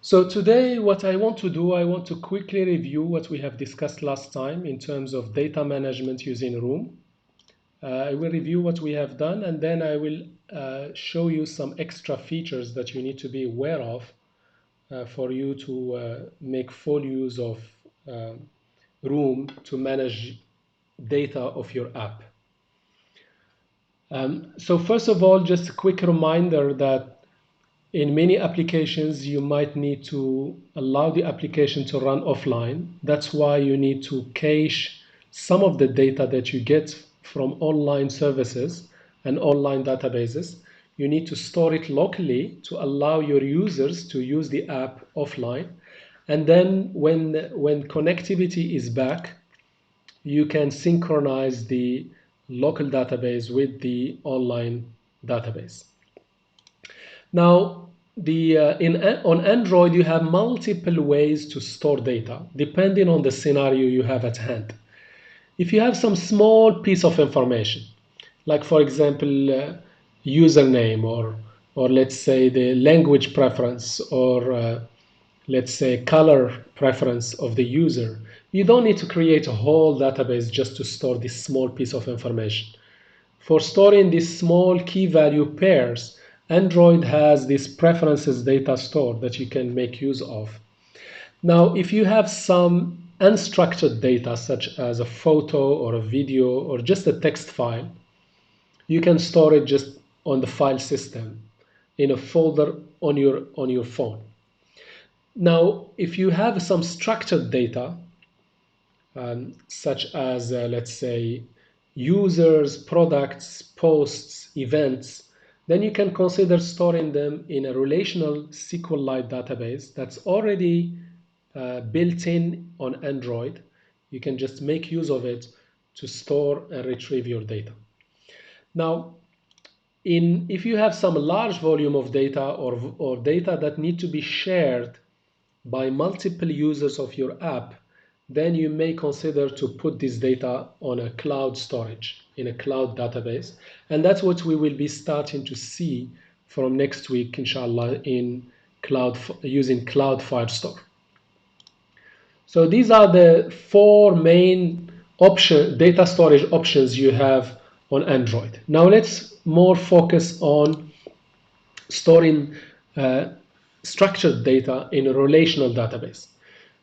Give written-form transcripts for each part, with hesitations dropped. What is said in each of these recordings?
So today what I want to do, I want to quickly review what we have discussed last time in terms of data management using Room. I will review what we have done, and then I will show you some extra features that you need to be aware of for you to make full use of uh, Room to manage data of your app. So first of all, just a quick reminder that in many applications, you might need to allow the application to run offline. That's why you need to cache some of the data that you get from online services and online databases. You need to store it locally to allow your users to use the app offline. And then when connectivity is back, you can synchronize the local database with the online database. Now, on Android, you have multiple ways to store data depending on the scenario you have at hand. If you have some small piece of information, like for example, username or let's say the language preference or let's say color preference of the user, you don't need to create a whole database just to store this small piece of information. For storing these small key value pairs, Android has this preferences data store that you can make use of. Now, if you have some unstructured data, such as a photo or a video or just a text file, you can store it just on the file system in a folder on your phone. Now, if you have some structured data, such as, let's say, users, products, posts, events, then you can consider storing them in a relational SQLite database that's already built in on Android. You can just make use of it to store and retrieve your data. Now, if you have some large volume of data or data that need to be shared by multiple users of your app, then you may consider to put this data on a cloud storage in a cloud database. And that's what we will be starting to see from next week, inshallah, in cloud using Cloud Firestore. So these are the four main data storage options you have on Android. Now let's more focus on storing structured data in a relational database.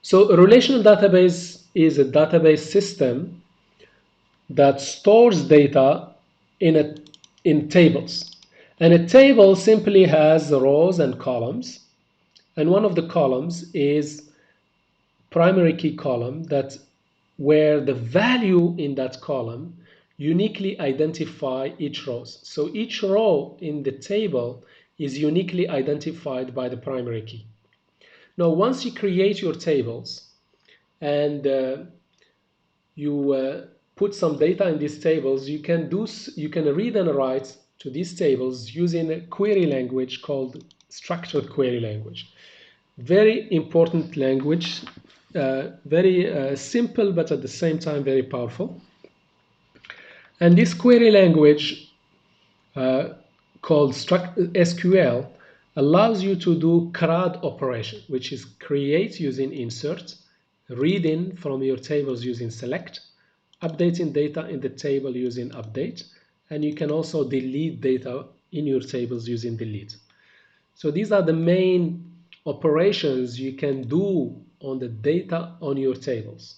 So a relational database is a database system that stores data in tables. And a table simply has rows and columns. And one of the columns is primary key column where the value in that column uniquely identify each row. So each row in the table is uniquely identified by the primary key. Now, once you create your tables and you put some data in these tables, you can read and write to these tables using a query language called structured query language. Very important language, very simple, but at the same time very powerful. And this query language called SQL allows you to do CRUD operation, which is create using insert, read in from your tables using select, updating data in the table using update, and you can also delete data in your tables using delete. So these are the main operations you can do on the data on your tables.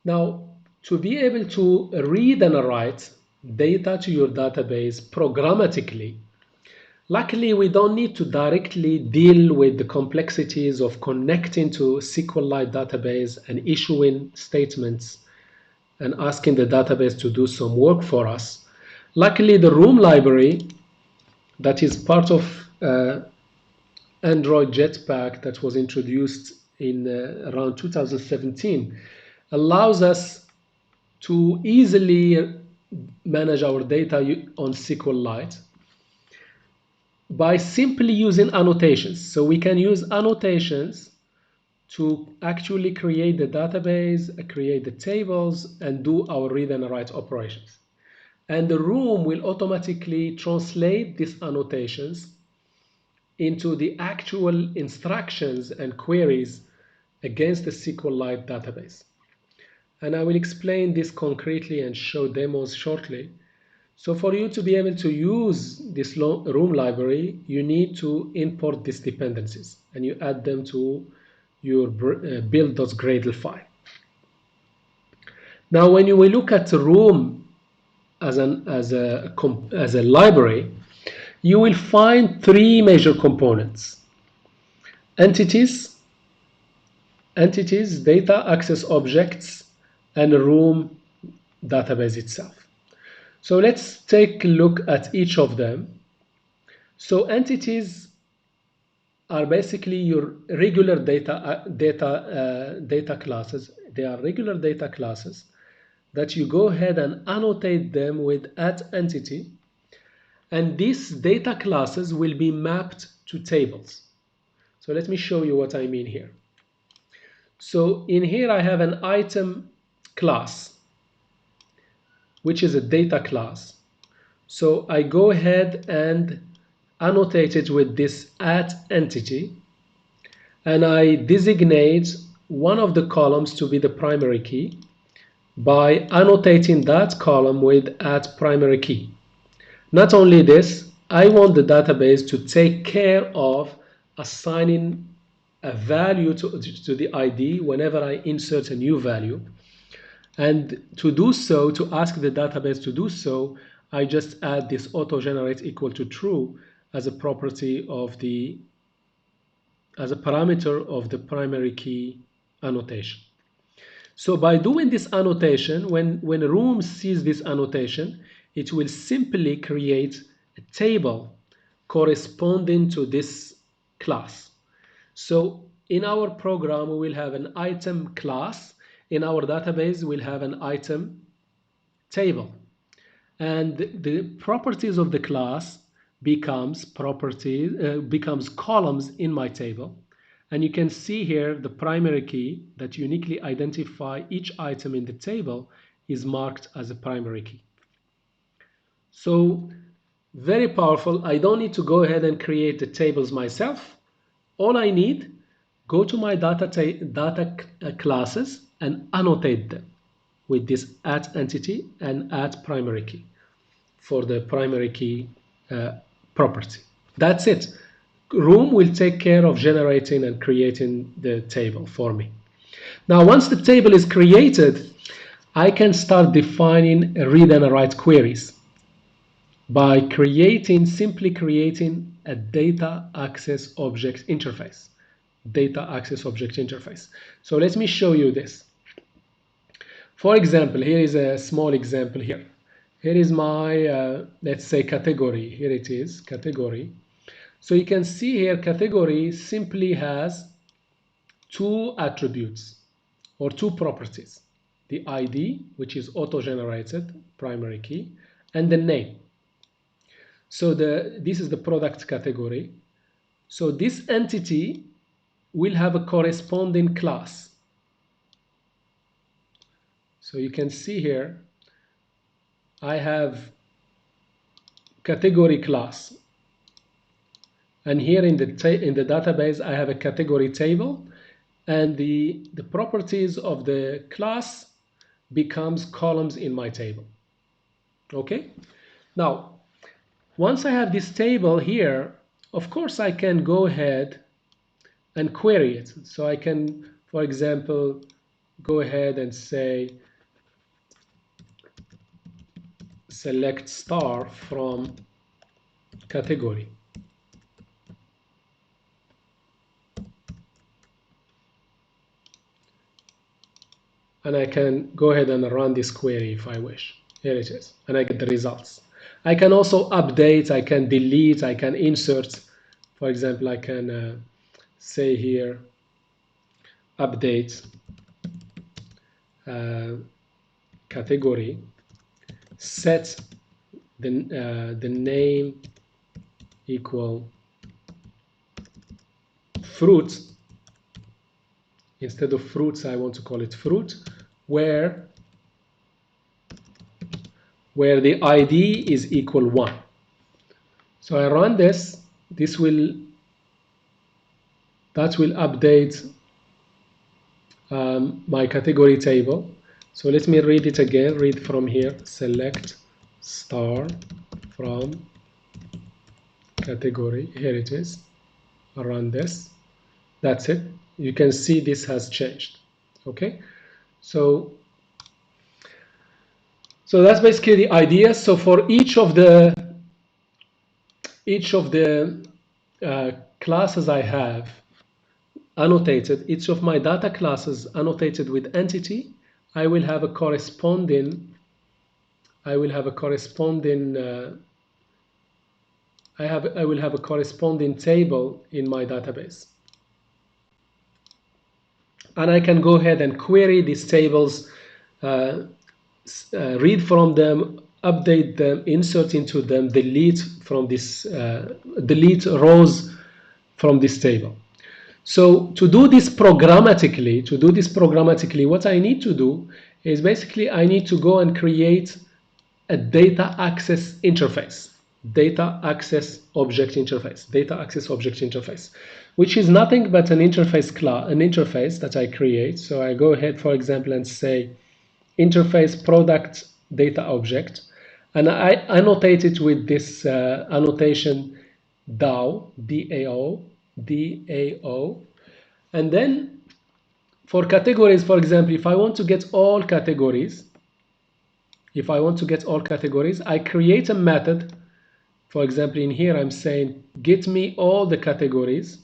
Now, to be able to read and write data to your database programmatically, luckily we don't need to directly deal with the complexities of connecting to SQLite database and issuing statements and asking the database to do some work for us. Luckily, the Room library that is part of Android Jetpack that was introduced in around 2017 allows us to easily manage our data on SQLite by simply using annotations. So we can use annotations to actually create the database, create the tables, and do our read and write operations. And the Room will automatically translate these annotations into the actual instructions and queries against the SQLite database. And I will explain this concretely and show demos shortly. So for you to be able to use this room library, you need to import these dependencies and you add them to your build.gradle file. Now, when you will look at room as a library, you will find three major components: entities, data access objects, and room database itself. So let's take a look at each of them. So entities are basically your regular data classes. They are regular data classes that you go ahead and annotate them with @entity, and these data classes will be mapped to tables. So let me show you what I mean here. So in here I have an item class, which is a data class. So I go ahead and annotate it with this @entity, and I designate one of the columns to be the primary key by annotating that column with @primary key. Not only this, I want the database to take care of assigning a value to the ID whenever I insert a new value. And to do so, to ask the database to do so, I just add this auto-generate equal to true as a property of as a parameter of the primary key annotation. So by doing this annotation, when room sees this annotation, it will simply create a table corresponding to this class. So in our program, we will have an item class. In our database, we'll have an item table. And the properties of the class becomes columns in my table. And you can see here the primary key that uniquely identify each item in the table is marked as a primary key. So very powerful. I don't need to go ahead and create the tables myself. All I need, go to my data classes and annotate them with this @entity and @primary key for the primary key property. That's it. Room will take care of generating and creating the table for me. Now, once the table is created, I can start defining read and write queries by simply creating a data access object interface. So let me show you this. For example, here is a small example here. Here is my, let's say, category. Here it is, category. So you can see here, category simply has two attributes or two properties: the ID, which is auto-generated, primary key, and the name. So this is the product category. So this entity will have a corresponding class. So you can see here, I have category class. And here in the database, I have a category table, and the properties of the class becomes columns in my table. Okay? Now, once I have this table here, of course, I can go ahead and query it. So I can, for example, go ahead and say, select star from category. And I can go ahead and run this query if I wish. Here it is, and I get the results. I can also update, I can delete, I can insert. For example, I can say here, update category, set the name equal fruit. Instead of fruits, I want to call it fruit, where the ID is equal 1. So I run this. This will that will update my category table. So let me read it again. Read from here. Select star from category. Here it is. I'll run this. That's it. You can see this has changed. Okay. So that's basically the idea. So for each of the classes I have annotated, each of my data classes annotated with entity, I will have a corresponding I will have a corresponding table in my database, and I can go ahead and query these tables, read from them, update them, insert into them, delete from this, delete rows from this table. So to do this programmatically, what I need to do is basically I need to go and create a data access interface, data access object interface, which is nothing but an interface that I create. So I go ahead, for example, and say interface product data object, and I annotate it with this annotation DAO, DAO, and then for categories, for example, if I want to get all categories, I create a method. For example, in here I'm saying get me all the categories,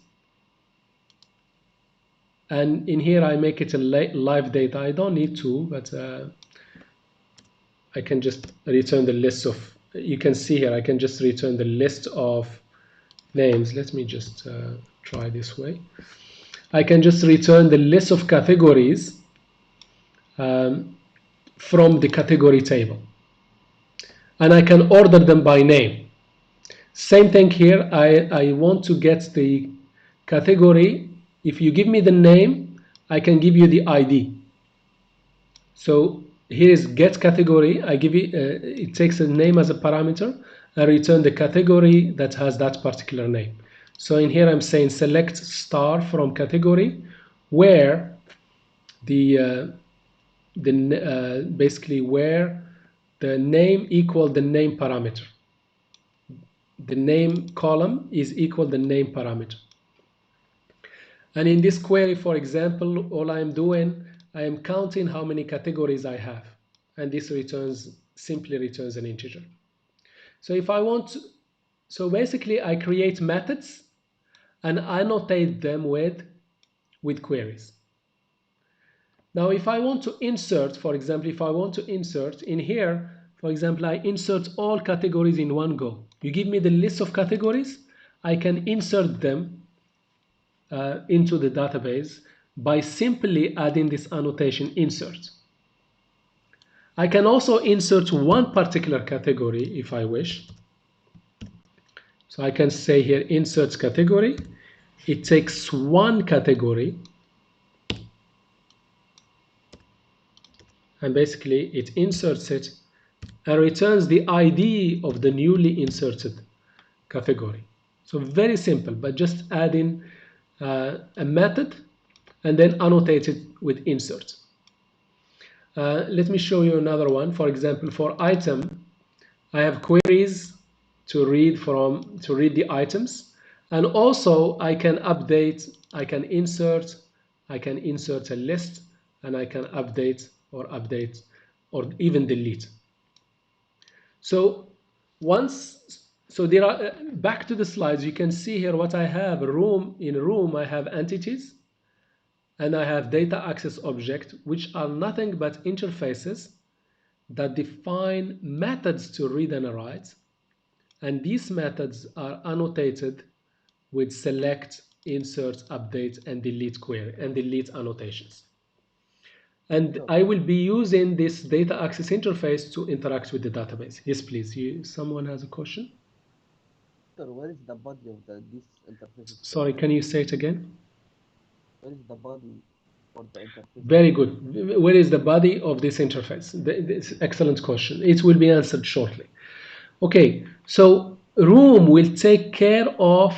and in here I make it a live data. I don't need to, but I can just return the list of, you can see here I can just return the list of names. Let me just try this way. I can just return the list of categories from the category table, and I can order them by name. Same thing here. I want to get the category. If you give me the name, I can give you the ID. So here is get category. I give it, it takes a name as a parameter. I return the category that has that particular name. So in here I'm saying select star from category, where basically where the name equal the name parameter. The name column is equal the name parameter. And in this query, for example, all I'm doing, I am counting how many categories I have, and this simply returns an integer. So if I want to, so basically I create methods and annotate them with queries. Now if I want to insert, for example, if I want to insert in here, for example, I insert all categories in one go. You give me the list of categories, I can insert them into the database by simply adding this annotation insert. I can also insert one particular category if I wish. So I can say here insert category. It takes one category and basically it inserts it and returns the ID of the newly inserted category. So very simple, but just adding a method and then annotate it with insert. Let me show you another one. For example, for item, I have queries to read the items, and also I can update, I can insert a list, and I can update or even delete. So there are back to the slides. You can see here what I have. In room I have entities, and I have data access object, which are nothing but interfaces that define methods to read and write, and these methods are annotated with select, insert, update, and delete query and delete annotations. And I will be using this data access interface to interact with the database. Yes, please. Someone has a question? Sir, where is the body of this interface? Sorry, can you say it again? Where is the body for the interface? Very good. Where is the body of this interface? This excellent question. It will be answered shortly. Okay, so room will take care of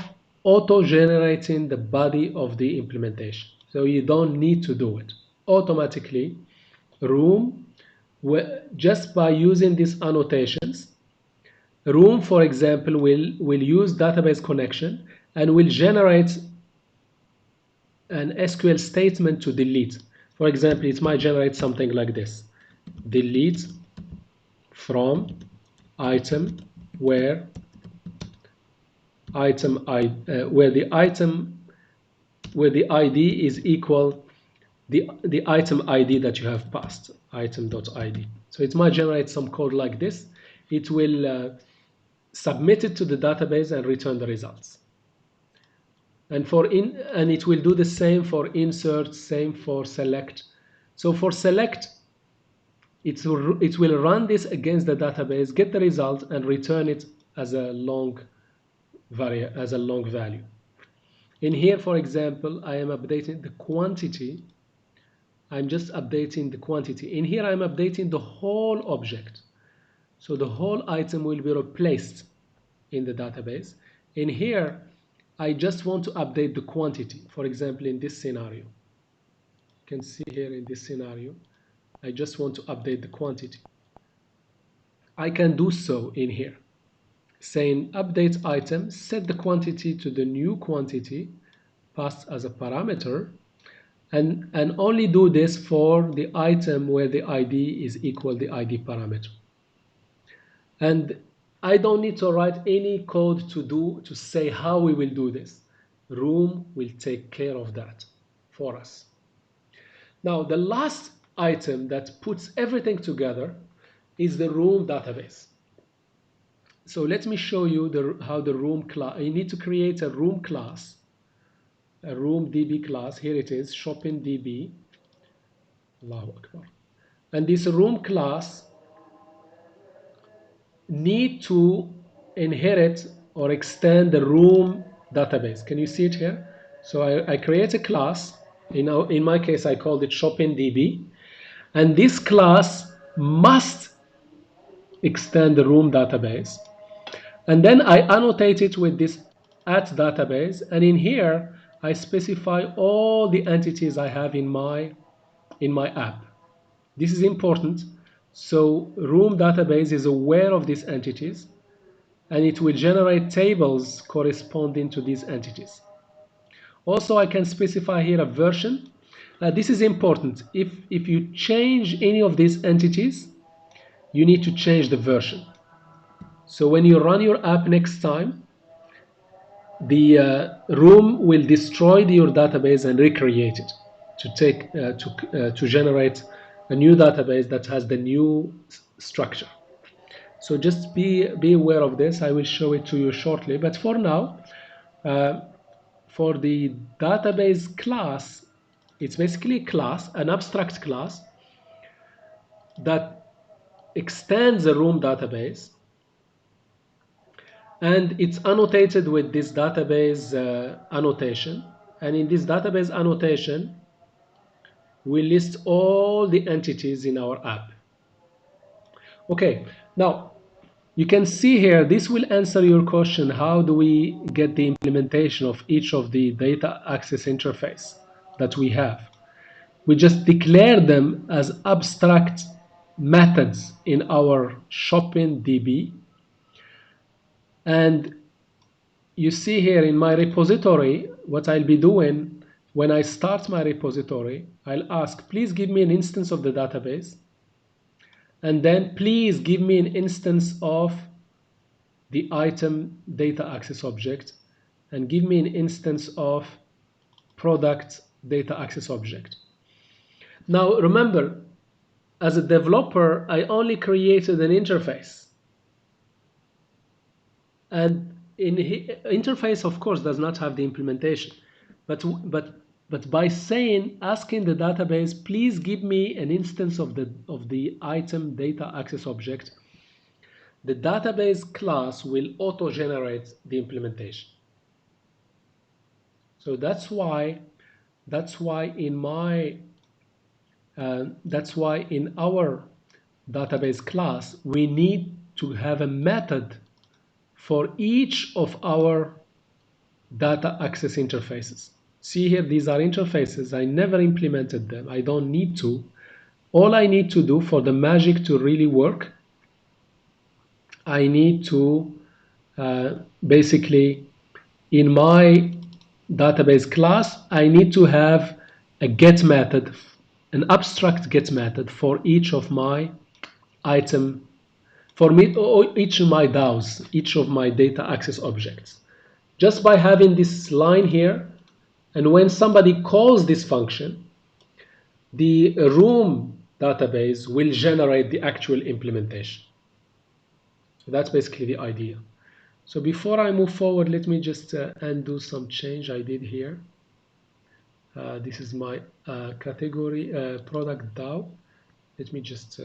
auto-generating the body of the implementation. So you don't need to do it. Automatically, Room, just by using these annotations, Room, for example, will use database connection and will generate an SQL statement to delete. For example, it might generate something like this: delete from item where where the ID is equal the item ID that you have passed, item.id. So it might generate some code like this. It will submit it to the database and return the results. And it will do the same for insert, same for select. So for select, it will run this against the database, get the result, and return it as a long value. In here, for example, I am updating the quantity. I'm just updating the quantity. In here, I'm updating the whole object. So the whole item will be replaced in the database. In here, I just want to update the quantity. For example, in this scenario, you can see here in this scenario, I just want to update the quantity. I can do so in here, saying update item, set the quantity to the new quantity passed as a parameter, and only do this for the item where the ID is equal the ID parameter. And I don't need to write any code to say how we will do this. Room will take care of that for us. Now, the last item that puts everything together is the room database. So let me show you how the room class. You need to create a room class, a room DB class. Here it is, shopping DB. Allahu Akbar. And this room class need to inherit or extend the room database. Can you see it here? So I create a class. In my case, I called it shopping DB. And this class must extend the room database. And then I annotate it with this at database. And in here, I specify all the entities I have in my app. This is important. So room database is aware of these entities, and it will generate tables corresponding to these entities. Also, I can specify here a version. This is important. If you change any of these entities, you need to change the version. So when you run your app next time, the room will destroy your database and recreate it to generate a new database that has the new structure. So just be aware of this. I will show it to you shortly. But for now, for the database class, it's basically a class, an abstract class that extends the room database, and it's annotated with this database annotation. And in this database annotation, we list all the entities in our app. Okay, now you can see here, this will answer your question: how do we get the implementation of each of the data access interface that we have? We just declare them as abstract methods in our shopping DB. And you see here in my repository, what I'll be doing when I start my repository, I'll ask, please give me an instance of the database. And then please give me an instance of the item data access object, and give me an instance of product data access object. Now remember, as a developer, I only created an interface. And interface, of course, does not have the implementation. But by asking the database, please give me an instance of the item data access object, the database class will auto-generate the implementation. So that's why in our database class we need to have a method for each of our data access interfaces. See here, these are interfaces. I never implemented them. I don't need to. All I need to do for the magic to really work, I need to basically, in my database class, I need to have a get method, an abstract get method for each of my item, for me, each of my DAOs, each of my data access objects. Just by having this line here, and when somebody calls this function, the room database will generate the actual implementation. So that's basically the idea. So before I move forward, let me just undo some change I did here. This is my category product DAO. Let me just,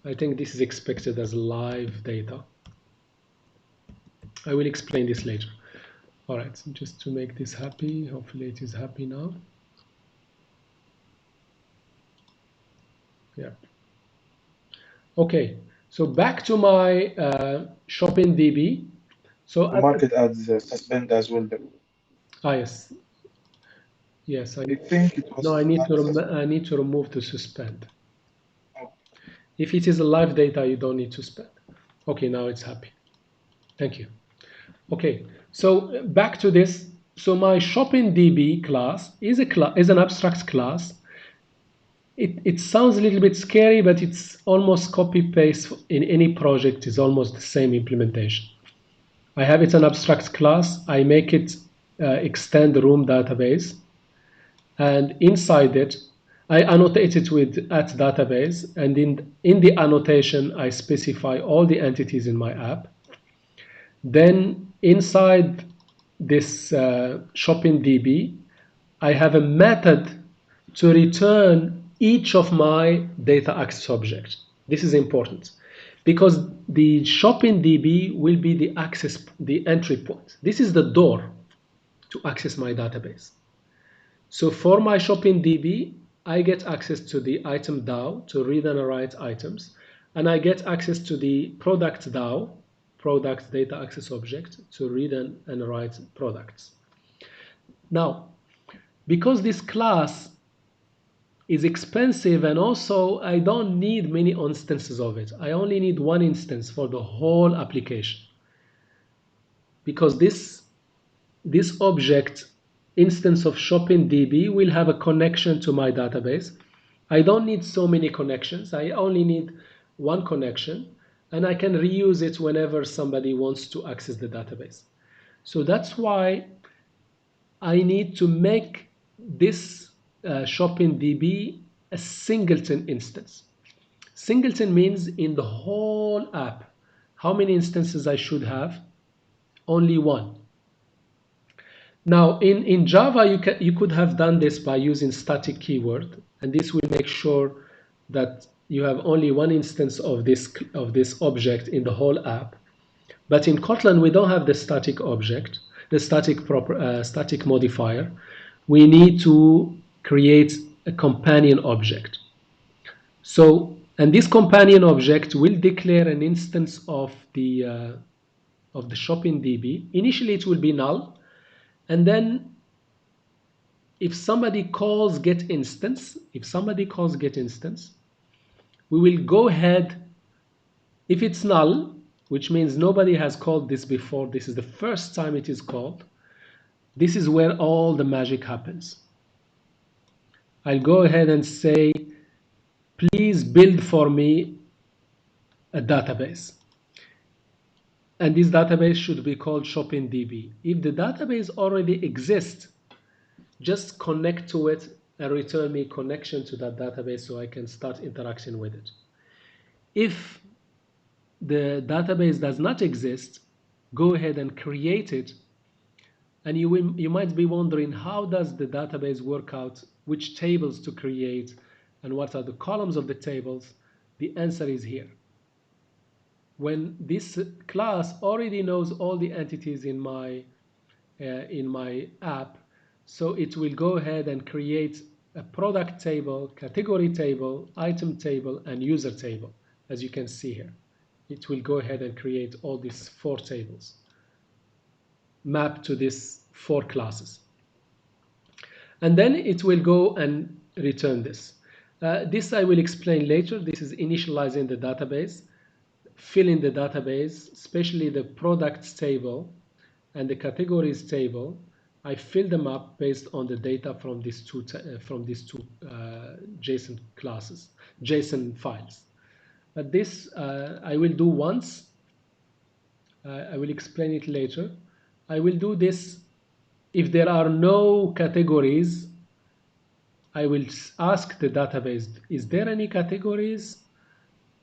I think this is expected as live data. I will explain this later. All right, so just to make this happy, hopefully it is happy now. Yeah. Okay, so back to my shopping DB. So To mark it as suspend as well. yes, yes. I think it No, was not suspend. I need to remove the suspend. Oh, If it is a live data, you don't need to suspend. Okay, now it's happy. Thank you. Okay, so back to this. So my shopping DB class is is an abstract class. It sounds a little bit scary, but it's almost copy paste in any project is almost the same implementation. I have it an abstract class. I make it extend the room database, and inside it, I annotate it with at database, and in the annotation, I specify all the entities in my app. Then inside this shopping DB, I have a method to return each of my data access objects. This is important because the shopping DB will be the access, the entry point. This is the door to access my database. So for my shopping DB, I get access to the item DAO to read and write items, and I get access to the product DAO, product data access object, to read and write products. Now, because this class is expensive and also I don't need many instances of it. I only need one instance for the whole application because this object instance of shopping DB will have a connection to my database. I don't need so many connections. I only need one connection and I can reuse it whenever somebody wants to access the database. So that's why I need to make this shopping DB a singleton instance. Singleton means in the whole app. How many instances I should have? Only one. Now in Java you could have done this by using static keyword, and this will make sure that you have only one instance of this object in the whole app. But in Kotlin we don't have the static object, the static modifier. We need to create a companion object. So, and this companion object will declare an instance of the shopping DB. Initially it will be null, and then if somebody calls get instance, we will go ahead. If it's null, which means nobody has called this before, this is the first time it is called, this is where all the magic happens. I'll go ahead and say, please build for me a database. And this database should be called shopping DB. If the database already exists, just connect to it and return me connection to that database so I can start interacting with it. If the database does not exist, go ahead and create it. And you might be wondering, how does the database work out, which tables to create, and what are the columns of the tables? The answer is here. When this class already knows all the entities in my app, so it will go ahead and create a product table, category table, item table, and user table. As you can see here, it will go ahead and create all these 4 tables. map to these 4 classes. And then it will go and return this. This I will explain later. This is initializing the database, filling the database, especially the products table and the categories table. I fill them up based on the data from these two JSON classes, JSON files. But this I will do once. I will explain it later. I will do this if there are no categories. I will ask the database, is there any categories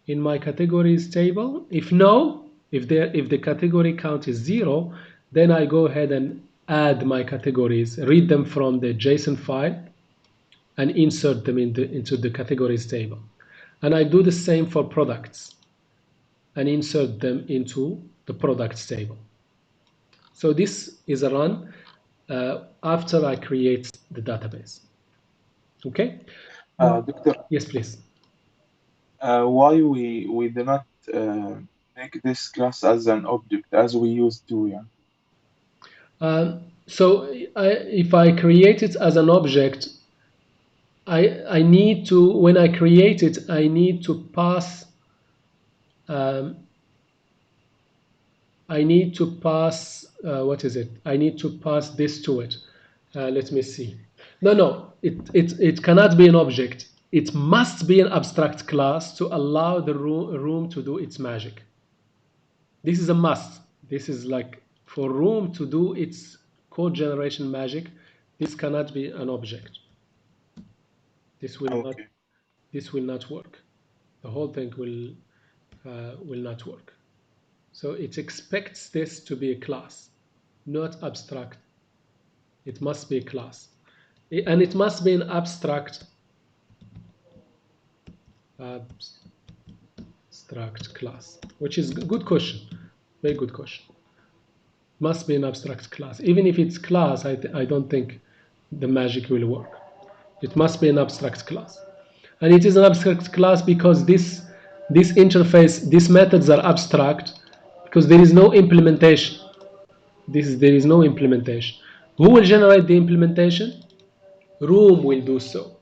in my categories table? If no, if the category count is 0, then I go ahead and add my categories, read them from the JSON file, and insert them into the categories table. And I do the same for products and insert them into the products table. So this is a run after I create the database. Okay? Doctor, Yes, please. why we do not make this class as an object as we used to? Yeah. So if I create it as an object, I need to, when I create it, I need to pass what is it? I need to pass this to it. Let me see. No, it cannot be an object. It must be an abstract class to allow the room to do its magic. This is a must. This is like for room to do its code generation magic. This cannot be an object. This will not. Okay. This will not work. The whole thing will not work. So it expects this to be a class, not abstract. It must be a class, and it must be an abstract class, which is a good question. Very good question. Must be an abstract class. Even if it's class, I don't think the magic will work. It must be an abstract class. And it is an abstract class because this interface, these methods are abstract because there is no implementation. There is no implementation. Who will generate the implementation? Room will do so.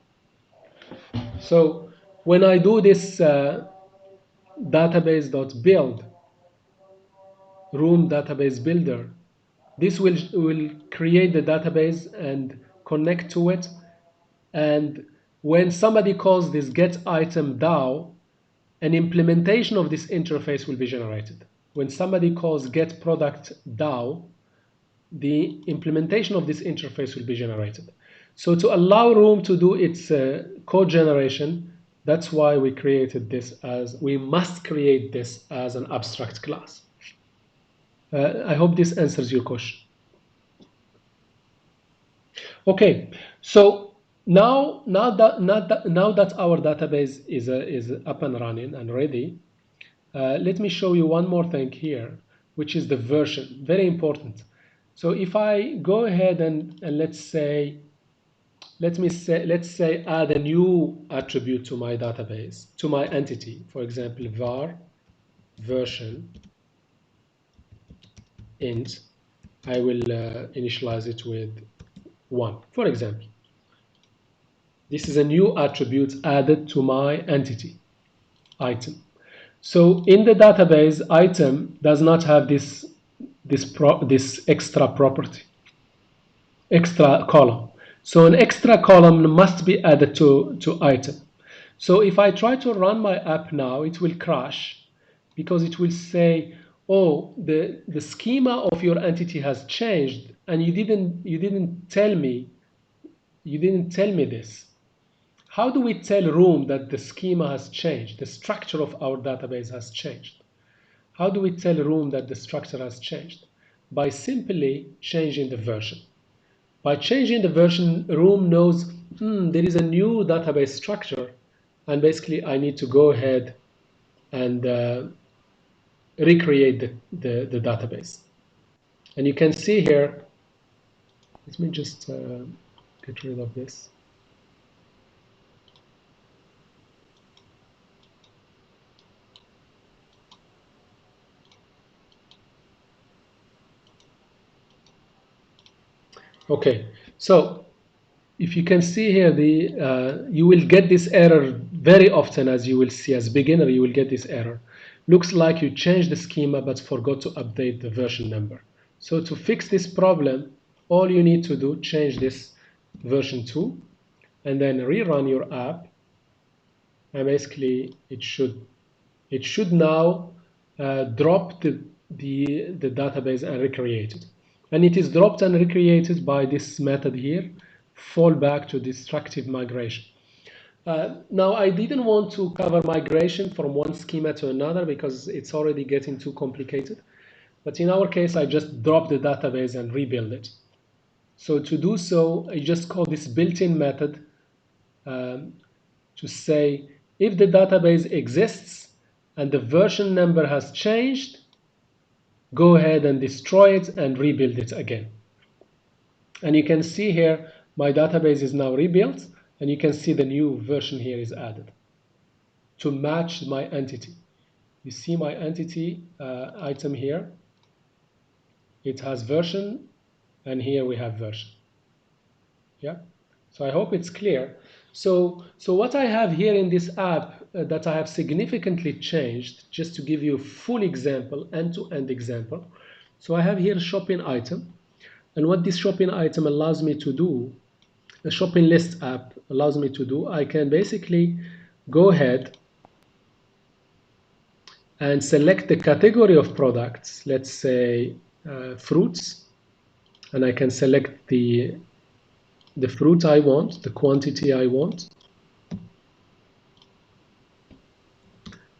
So when I do this database.build, room database builder, this will create the database and connect to it. And when somebody calls this get item DAO, an implementation of this interface will be generated. When somebody calls get product DAO, the implementation of this interface will be generated. So to allow room to do its code generation, that's why we created this we must create this as an abstract class. I hope this answers your question. Okay, so now that our database is up and running and ready, let me show you one more thing here, which is the version. Very important. So if I go ahead and let's say add a new attribute to my database, to my entity, for example, var version int, I will initialize it with 1, for example. This is a new attribute added to my entity item. So in the database, item does not have this extra property, extra column. So an extra column must be added to item. So if I try to run my app now, it will crash because it will say, oh, the schema of your entity has changed and you didn't tell me this. How do we tell room that the schema has changed, the structure of our database has changed? How do we tell room that the structure has changed? By simply changing the version. By changing the version, room knows there is a new database structure, and basically I need to go ahead and recreate the database. And you can see here, let me just get rid of this. Okay, so if you can see here, you will get this error very often. As you will see, as beginner, you will get this error. Looks like you changed the schema but forgot to update the version number. So to fix this problem, all you need to do, change this version 2 and then rerun your app, and basically it should now drop the database and recreate it. And it is dropped and recreated by this method here, fallback to destructive migration. Now, I didn't want to cover migration from one schema to another because it's already getting too complicated. But in our case, I just dropped the database and rebuild it. So to do so, I just call this built-in method um, to say if the database exists and the version number has changed, go ahead and destroy it and rebuild it again. And you can see here my database is now rebuilt, and you can see the new version here is added to match my entity. You see my entity item here, it has version, and here we have version. Yeah, so I hope it's clear. So what I have here in this app that I have significantly changed, just to give you a full example, end-to-end example. So I have here a shopping item, and what this shopping item allows me to do, the shopping list app allows me to do, I can basically go ahead and select the category of products, let's say fruits, and I can select the fruit I want, the quantity I want,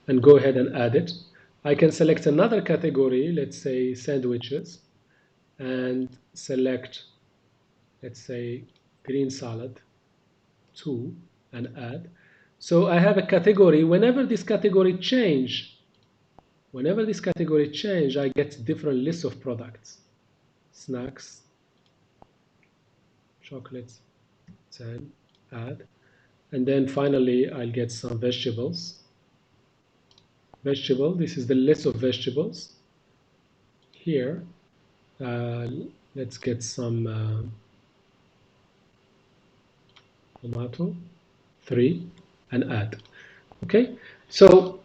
and go ahead and add it. I can select another category, let's say sandwiches, and select, let's say, green salad 2 and add. So I have a category. Whenever this category change, I get different lists of products. Snacks, chocolates, 10, add. And then finally, I'll get some vegetables. This is the list of vegetables. Here, let's get some tomato, 3, and add. Okay, so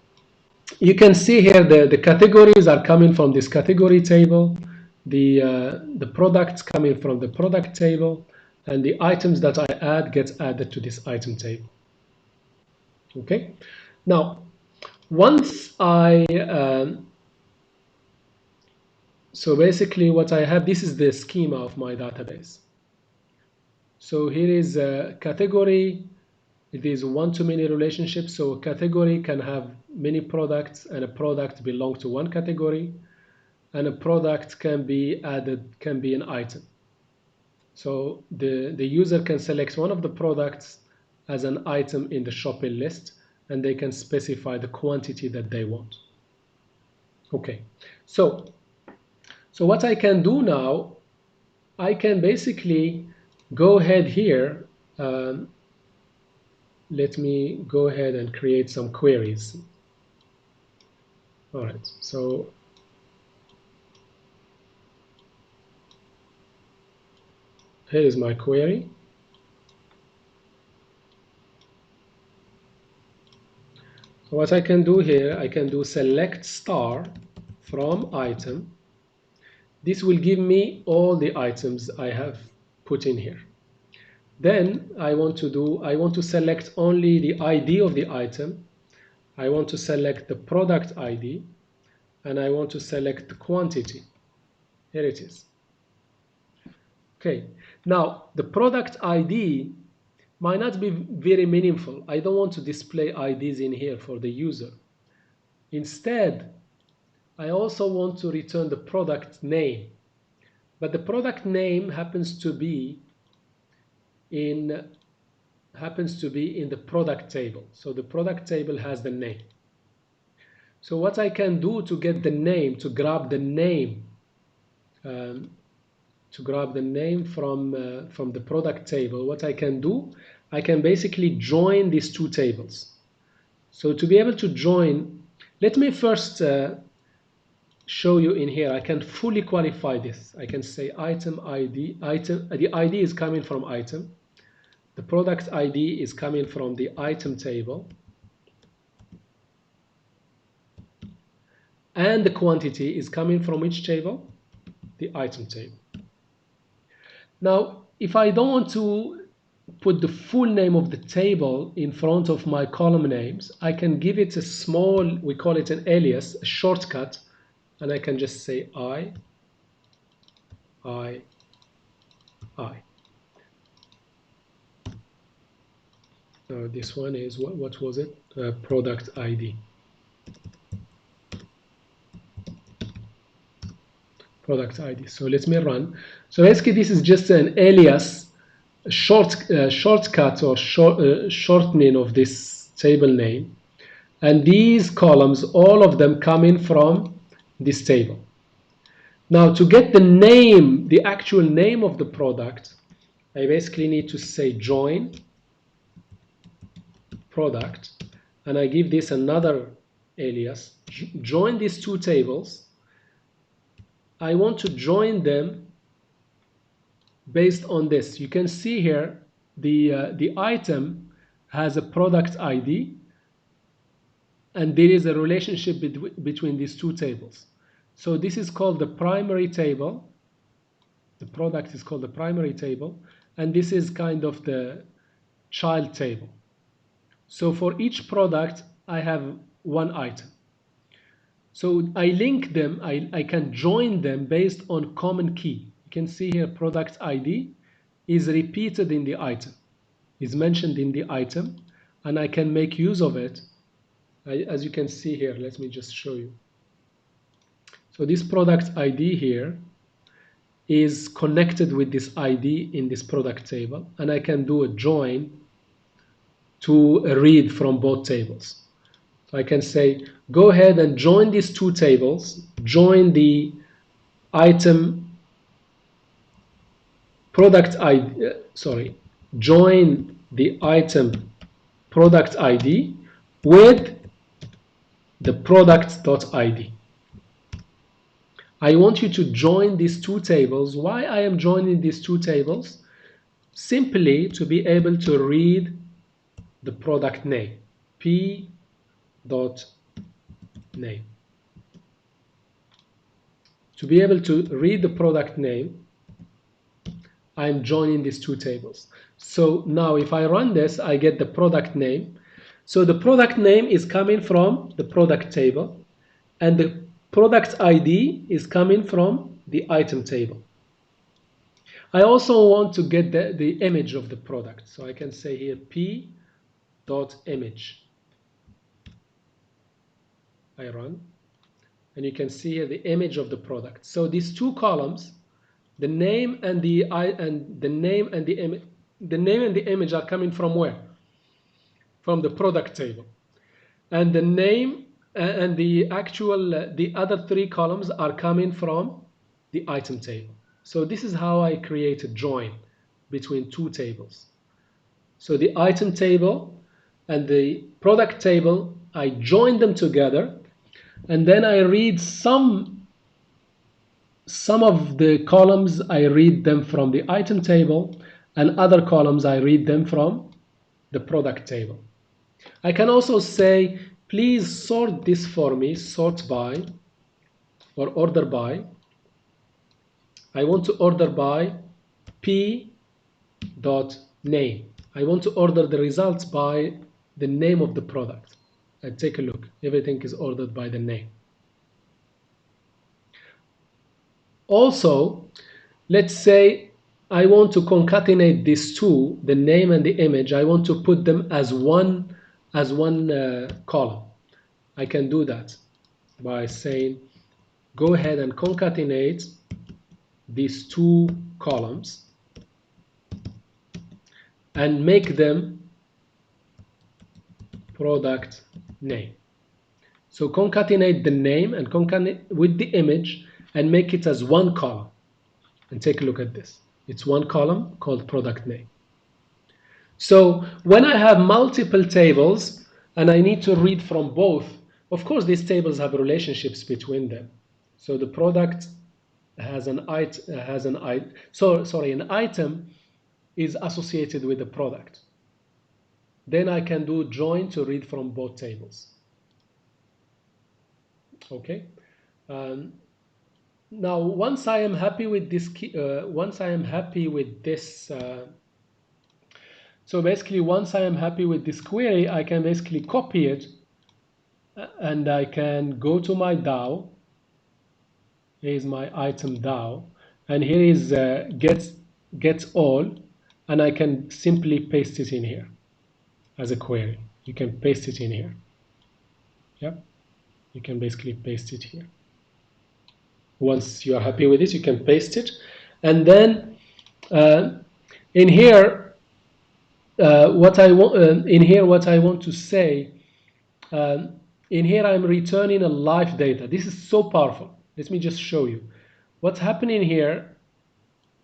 you can see here the categories are coming from this category table, the products coming from the product table, and the items that I add gets added to this item table. Okay, now once so basically what I have, this is the schema of my database. So here is a category. It is one-to-many relationship. So a category can have many products, and a product belong to one category, and a product can be added, can be an item. So the user can select one of the products as an item in the shopping list, and they can specify the quantity that they want. Okay, so what I can do now, I can basically go ahead here. Let me go ahead and create some queries. All right, so here is my query. So what I can do here, I can do select star from item. This will give me all the items I have put in here. Then I want to select only the ID of the item. I want to select the product ID, and I want to select the quantity. Here it is. Okay, now the product ID might not be very meaningful. I don't want to display IDs in here for the user. Instead, I also want to return the product name, but the product name happens to be in the product table. So the product table has the name. So what I can do to get the name, to grab the name, from the product table, what I can do, I can basically join these two tables. So to be able to join, let me first show you in here, I can fully qualify this. I can say item ID, the ID is coming from item. The product ID is coming from the item table. And the quantity is coming from which table? The item table. Now, if I don't want to put the full name of the table in front of my column names, I can give it a small, we call it an alias, a shortcut, and I can just say I. This one is, what was it? Product ID. Product ID. So let me run. So basically this is just an alias, a shortcut or shortening of this table name. And these columns, all of them coming from this table. Now to get the name, the actual name of the product, I basically need to say join product, and I give this another alias, join these two tables. I want to join them based on this. You can see here the item has a product ID, and there is a relationship between these two tables. So this is called the primary table. The product is called the primary table, and this is kind of the child table. So for each product, I have one item. So I link them, I can join them based on common key. You can see here product ID is repeated in the item, is mentioned in the item, and I can make use of it. As you can see here, let me just show you. So this product ID here is connected with this ID in this product table, and I can do a join to read from both tables. So I can say, go ahead and join these two tables, join the item product ID, join the item product ID with the product.id. I want you to join these two tables. Why I am joining these two tables? Simply to be able to read the product name, p.name. To be able to read the product name, I'm joining these two tables. So now if I run this, I get the product name. So the product name is coming from the product table, and the product ID is coming from the item table. I also want to get the image of the product. So I can say here p.image. I run, and you can see here the image of the product. So these two columns, the name and the name and the image are coming from where? From the product table. And the name and the other three columns are coming from the item table. So this is how I create a join between two tables. So the item table and the product table, I join them together, and then I read some of the columns, I read them from the item table, and other columns I read them from the product table. I can also say, please sort this for me, sort by or order by. I want to order by p.name. I want to order the results by the name of the product. And take a look, everything is ordered by the name. Also, let's say I want to concatenate these two, the name and the image. I want to put them as one column. I can do that by saying, go ahead and concatenate these two columns and make them product name. So concatenate the name and concatenate with the image and make it as one column. And take a look at this. It's one column called product name. So when I have multiple tables and I need to read from both, of course these tables have relationships between them. So the product has an an item is associated with the product. Then I can do join to read from both tables. Okay. Now, once I am happy with this, so basically, once I am happy with this query, I can basically copy it and I can go to my DAO. Here's my item DAO, and here is gets all, and I can simply paste it in here as a query. You can paste it in here. Yep, you can basically paste it here. Once you are happy with it, you can paste it, and then in here, what I want to say. In here, I'm returning a live data. This is so powerful. Let me just show you what's happening here.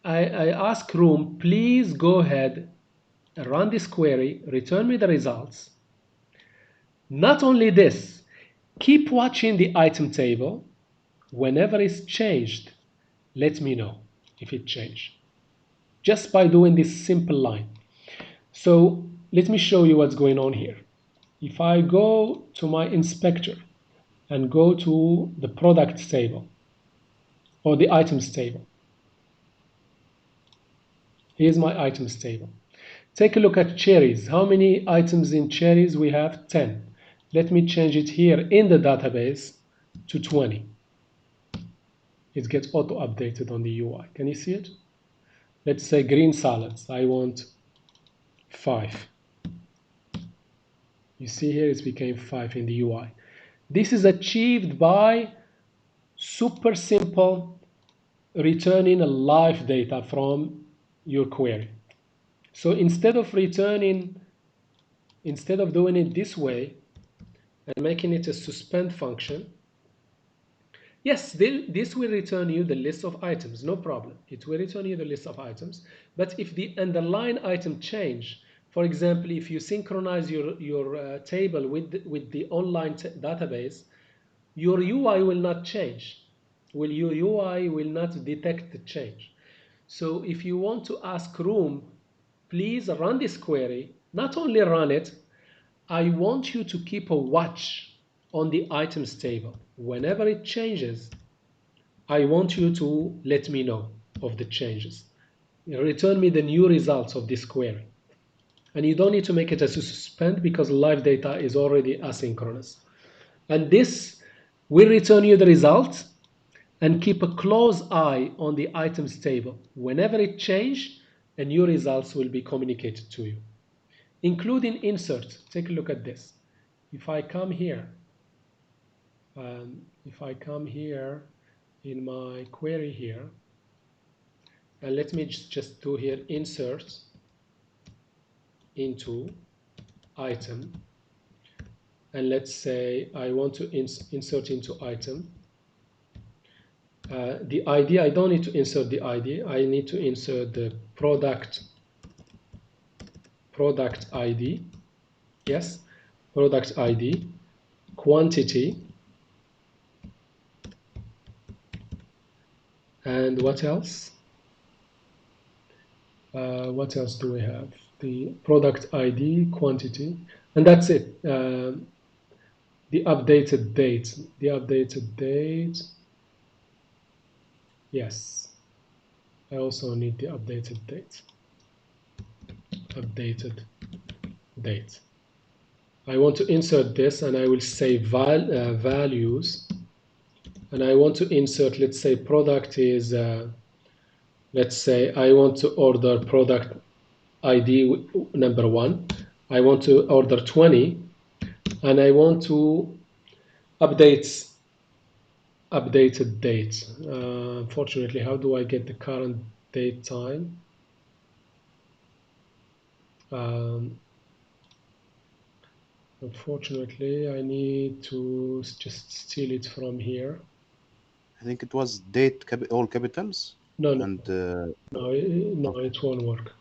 I ask Room, please go ahead and run this query, return me the results. Not only this, keep watching the item table. Whenever it's changed, let me know if it changed. Just by doing this simple line. So let me show you what's going on here. If I go to my inspector and go to the products table or the items table, here's my items table. Take a look at cherries. How many items in cherries? We have 10. Let me change it here in the database to 20. It gets auto-updated on the UI. Can you see it? Let's say green salads. I want 5. You see here it became 5 in the UI. This is achieved by super simple returning a live data from your query. So instead of doing it this way and making it a suspend function, yes, this will return you the list of items, no problem. It will return you the list of items. But if the underlying item change, for example, if you synchronize your table with the online database, your UI will not change. Your UI will not detect the change. So if you want to ask Room, please run this query, not only run it, I want you to keep a watch on the items table. Whenever it changes, I want you to let me know of the changes. Return me the new results of this query. And you don't need to make it as a suspend because live data is already asynchronous. And this will return you the results, and keep a close eye on the items table. Whenever it changes, new results will be communicated to you, including insert. Take a look at this. If I come here, in my query here, and let me just do here insert into item, and let's say I want to insert into item. The ID, I don't need to insert the ID. I need to insert the product ID. Yes, product ID, quantity, and what else? What else do we have? The product ID, quantity, and that's it. The updated date. The updated date. Yes. I also need the updated date. Updated date. I want to insert this, and I will say values, and I want to insert, let's say product is, let's say I want to order product ID number 1. I want to order 20, and I want to updated date. Unfortunately, how do I get the current date time? Unfortunately, I need to just steal it from here. I think it was date all capitals. No, no, and no, it won't work.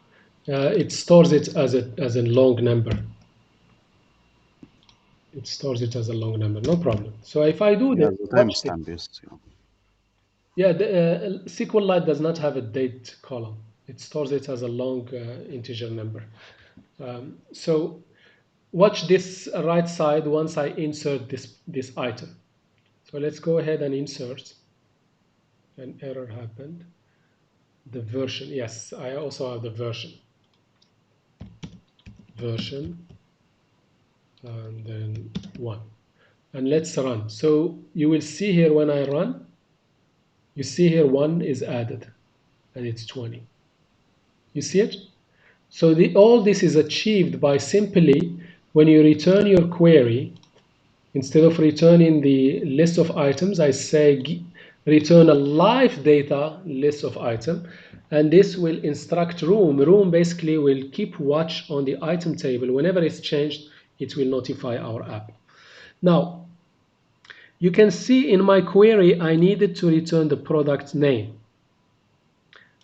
It stores it as a long number. It stores it as a long number, no problem. So if I do yeah, this, the watch this. timestamp is. Yeah. Yeah, the SQLite does not have a date column. It stores it as a long integer number. So watch this right side once I insert this item. So let's go ahead and insert. An error happened. The version, yes, I also have the version, and then 1. And let's run. So you will see here when I run, you see here 1 is added, and it's 20. You see it? So all this is achieved by simply, when you return your query, instead of returning the list of items, I say return a live data list of item, and this will instruct room. Room basically will keep watch on the item table. Whenever it's changed, it will notify our app. Now, you can see in my query, I needed to return the product name.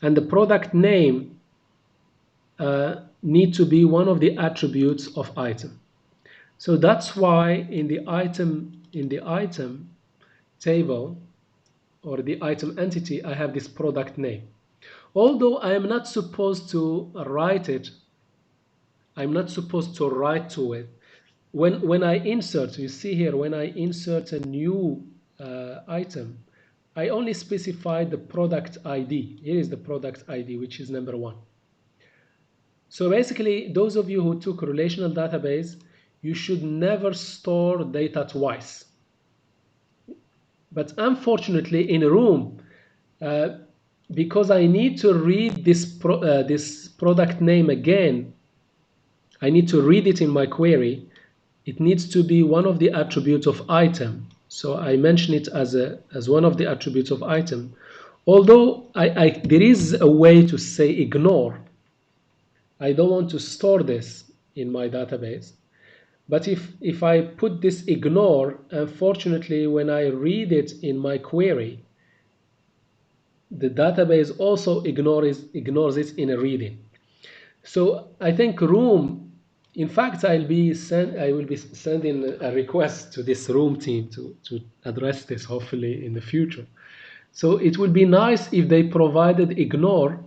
And the product name need to be one of the attributes of item. So that's why in the item table, or the item entity, I have this product name. Although I am not supposed to write it, I'm not supposed to write to it. When I insert, you see here, when I insert a new item, I only specify the product ID. Here is the product ID, which is number 1. So basically, those of you who took relational database, you should never store data twice. But unfortunately, in Room, because I need to read this product name again, I need to read it in my query. It needs to be one of the attributes of item. So I mention it as one of the attributes of item. Although there is a way to say ignore. I don't want to store this in my database. But if I put this ignore, unfortunately, when I read it in my query, the database also ignores it in a reading. So I think Room, in fact, I will be sending a request to this Room team to address this hopefully in the future. So it would be nice if they provided ignore.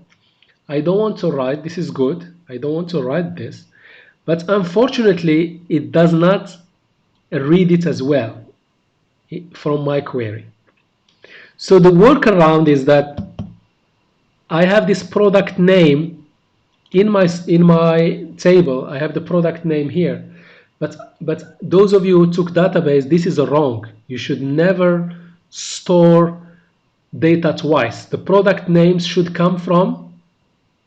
I don't want to write, this is good, I don't want to write this, but unfortunately it does not read it as well from my query. So the workaround is that I have this product name in my table. I have the product name here, but those of you who took database, this is wrong. You should never store data twice. The product names should come from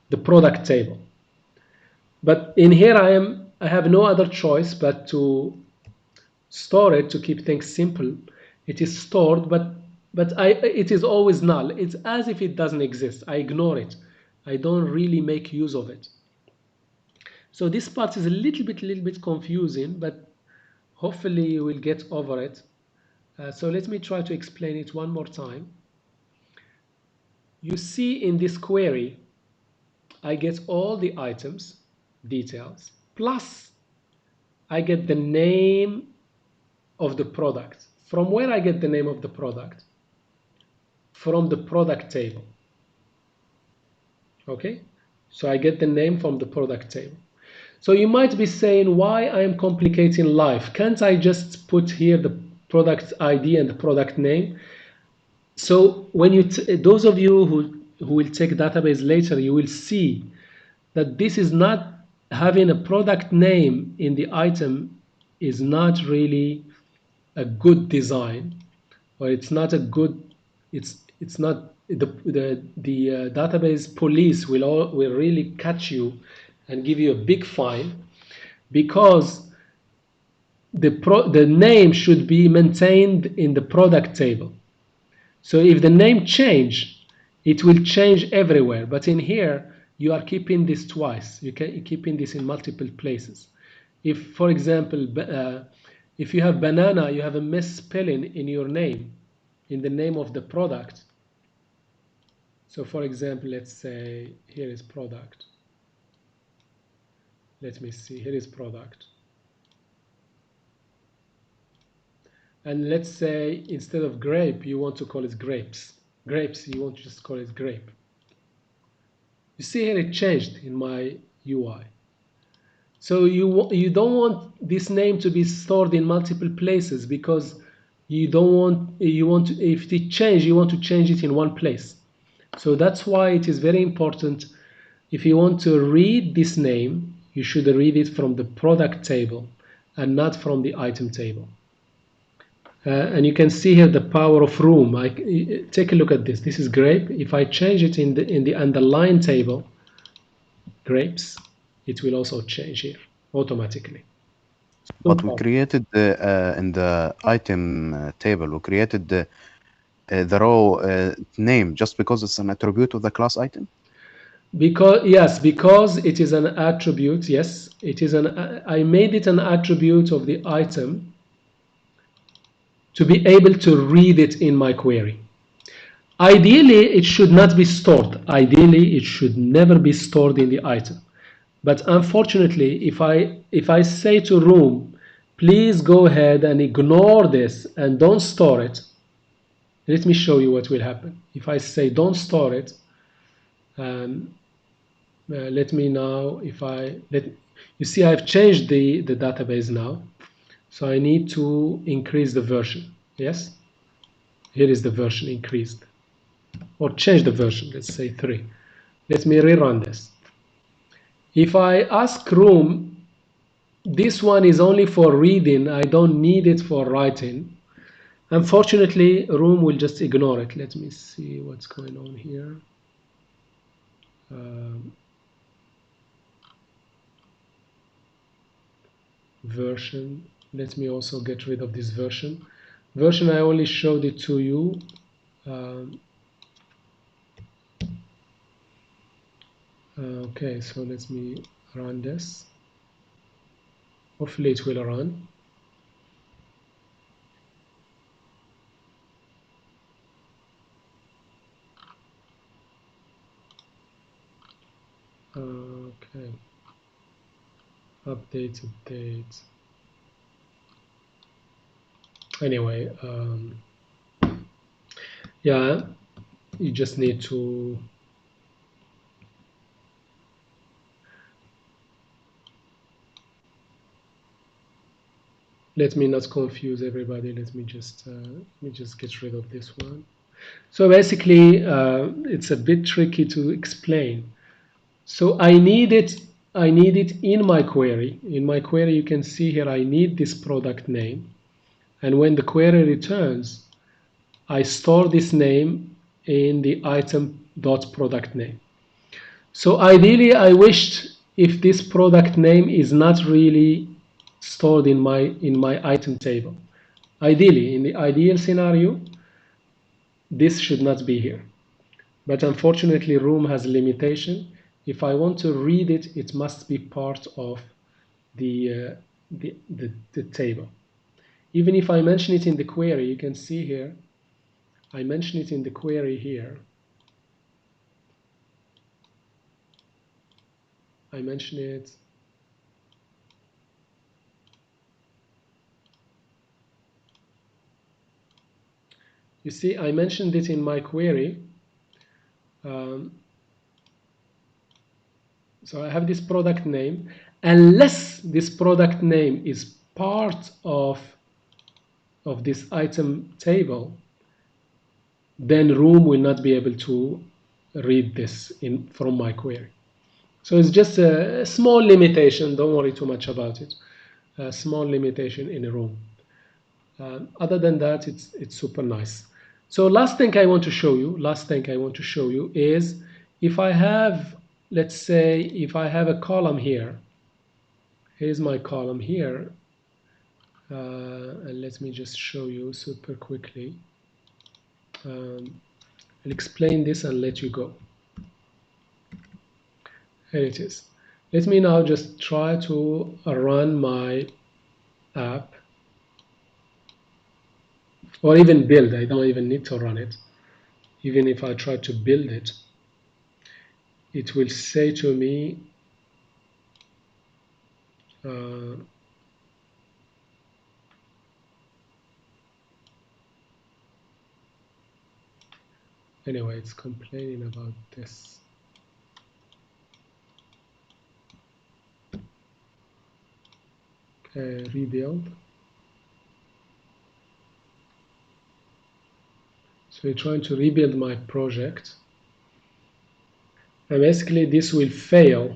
the product table. But in here I have no other choice but to store it to keep things simple. It is stored, but it is always null. It's as if it doesn't exist. I ignore it. I don't really make use of it. So this part is a little bit confusing, but hopefully you will get over it. So let me try to explain it one more time. You see in this query, I get all the items, details, plus I get the name of the product. From where I get the name of the product? From the product table. Okay, so I get the name from the product table. So you might be saying, why I am complicating life? Can't I just put here the product ID and the product name? So when you those of you who will take database later, you will see that this is not, having a product name in the item is not really a good design, or it's not a good, it's not the database police will really catch you and give you a big fine, because the name should be maintained in the product table. So if the name change, it will change everywhere. But in here, you are keeping this twice. You're keeping this in multiple places. If, for example, if you have banana, you have a misspelling in your name, in the name of the product. So for example, let's say here is product. Let me see, here is product. And let's say instead of grape, you want to call it grapes. grapes. You want to just call it grape. You see here it changed in my UI. So you don't want this name to be stored in multiple places because you don't want you want to, if it change you want to change it in one place. So that's why it is very important. If you want to read this name, you should read it from the product table and not from the item table. And you can see here the power of room. Take a look at this. This is grape. If I change it in the underline table, grapes, it will also change here automatically. So But we created in the item table, we created the row name just because it's an attribute of the class item. Because it is an attribute. Yes, it is I made it an attribute of the item to be able to read it in my query. Ideally, it should not be stored. Ideally, it should never be stored in the item. But unfortunately, if I say to room, please go ahead and ignore this and don't store it, let me show you what will happen. If I say don't store it, let me now, you see I've changed the database now. So I need to increase the version. Yes, here is the version increased, or change the version, let's say 3. Let me rerun this. If I ask room, this one is only for reading, I don't need it for writing. Unfortunately, room will just ignore it. Let me see what's going on here. Version. Let me also get rid of this version. Version, I only showed it to you. Okay, so let me run this. Hopefully it will run. Okay. Updated date. Anyway, yeah, you just need to let me not confuse everybody. Let me just get rid of this one. So basically, it's a bit tricky to explain. So I need it in my query. In my query, you can see here I need this product name, and when the query returns, I store this name in the item.product name. So ideally, I wished if this product name is not really stored in my item table. Ideally, in the ideal scenario, this should not be here. But unfortunately, Room has a limitation. If I want to read it, it must be part of the table. Even if I mention it in the query, you can see here, I mention it in the query here. I mention it. You see, I mentioned it in my query. So I have this product name. Unless this product name is part of this item table, then Room will not be able to read this from my query. So it's just a small limitation. Don't worry too much about it. A small limitation in a Room. Other than that, it's super nice. So last thing I want to show you is if I have, let's say, if I have a column here. Here's my column here. And let me just show you super quickly. I'll explain this and let you go. Here it is. Let me now just try to run my app, or even build. I don't even need to run it. Even if I try to build it, it will say to me, Anyway, it's complaining about this. Okay, rebuild. So we're trying to rebuild my project. And basically this will fail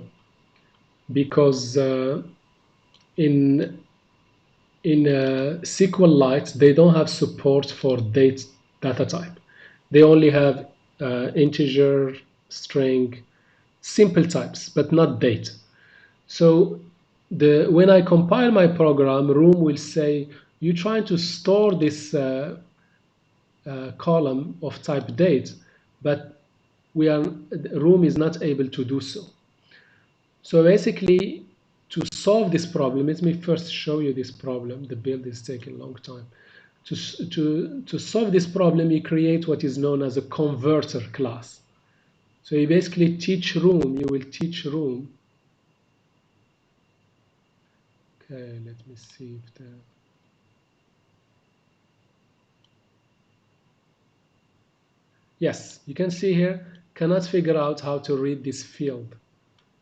because in SQLite, they don't have support for date data type. They only have integer, string, simple types, but not date. So when I compile my program, Room will say, you're trying to store this column of type date, but Room is not able to do so. So basically, to solve this problem, let me first show you this problem. The build is taking a long time. To solve this problem, you create what is known as a converter class. So you basically teach Room, you will teach Room. Okay, let me see if the... Yes, you can see here, cannot figure out how to read this field.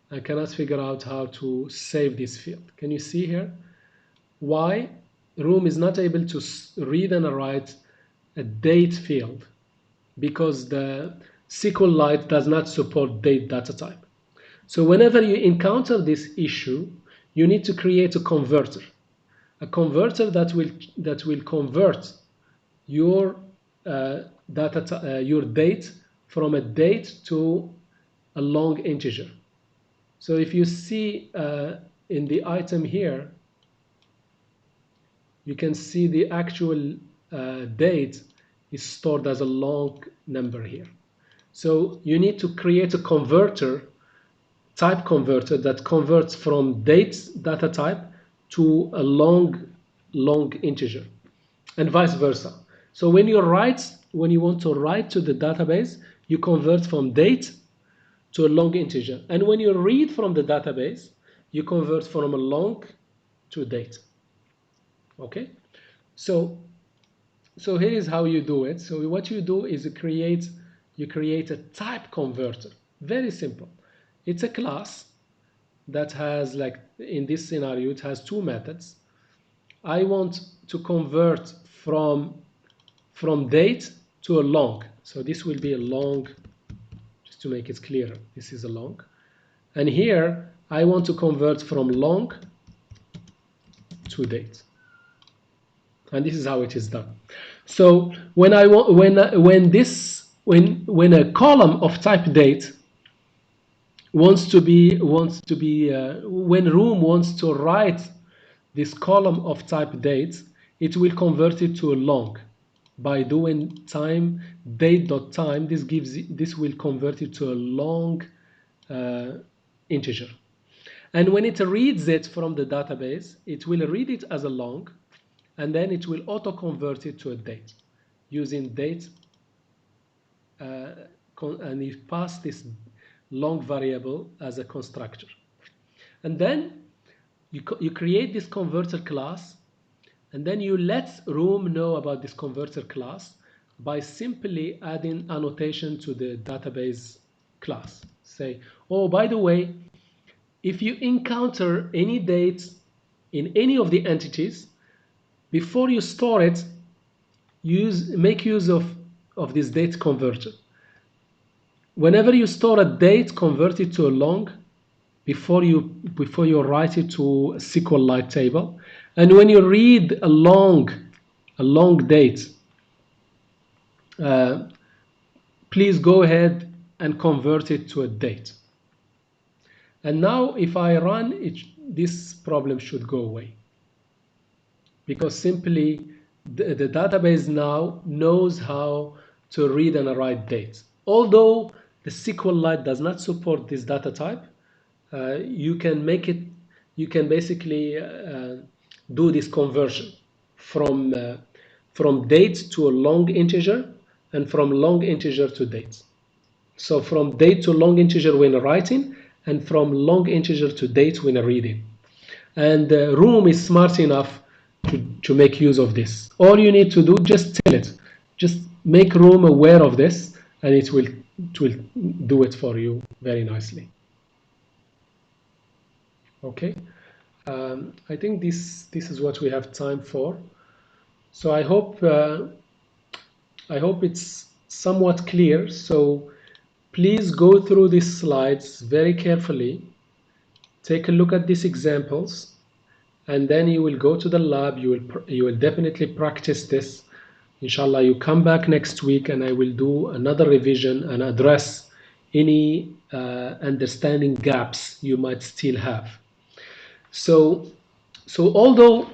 I cannot figure out how to save this field. Can you see here? Why? Room is not able to read and write a date field because the SQLite does not support date data type. So whenever you encounter this issue, you need to create a converter that will convert your your date from a date to a long integer. So if you see in the item here, you can see the actual date is stored as a long number here. So you need to create a converter, type converter, that converts from date data type to a long integer, and vice versa. So when you want to write to the database, you convert from date to a long integer. And when you read from the database, you convert from a long to date. Okay? So here is how you do it. So what you do is you create a type converter. Very simple. It's a class that has, like in this scenario, it has two methods. I want to convert from date to a long. So this will be a long, just to make it clearer. This is a long. And here I want to convert from long to date. And this is how it is done. So when I want when a column of type date wants to be when Room wants to write this column of type date, it will convert it to a long by doing time date.time. This will convert it to a long integer. And when it reads it from the database, it will read it as a long, and then it will auto-convert it to a date using date, and you pass this long variable as a constructor. And then you create this converter class, and then you let Room know about this converter class by simply adding annotation to the database class. Say, oh, by the way, if you encounter any date in any of the entities, before you store it, make use of this date converter. Whenever you store a date, convert it to a long before you write it to a SQLite table. And when you read a long date, please go ahead and convert it to a date. And now if I run it, this problem should go away, because simply the database now knows how to read and write dates. Although the SQLite does not support this data type, you can basically do this conversion from date to a long integer, and from long integer to date. So from date to long integer when writing, and from long integer to date when reading. And Room is smart enough to make use of this. All you need to do, just tell it. Just make Room aware of this, and it will do it for you very nicely. Okay, I think this is what we have time for. So I hope it's somewhat clear. So please go through these slides very carefully. Take a look at these examples, and then you will go to the lab. You will definitely practice this. Inshallah, you come back next week, and I will do another revision and address any understanding gaps you might still have. So although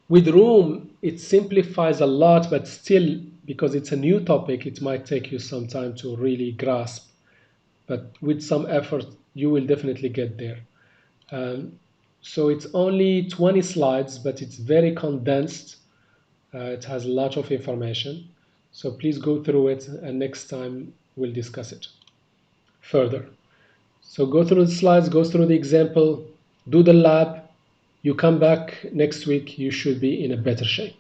with Room it simplifies a lot, but still, because it's a new topic, it might take you some time to really grasp. But with some effort, you will definitely get there. So it's only 20 slides, but it's very condensed. It has a lot of information. So please go through it, and next time we'll discuss it further. So go through the slides, go through the example, do the lab. You come back next week, you should be in a better shape.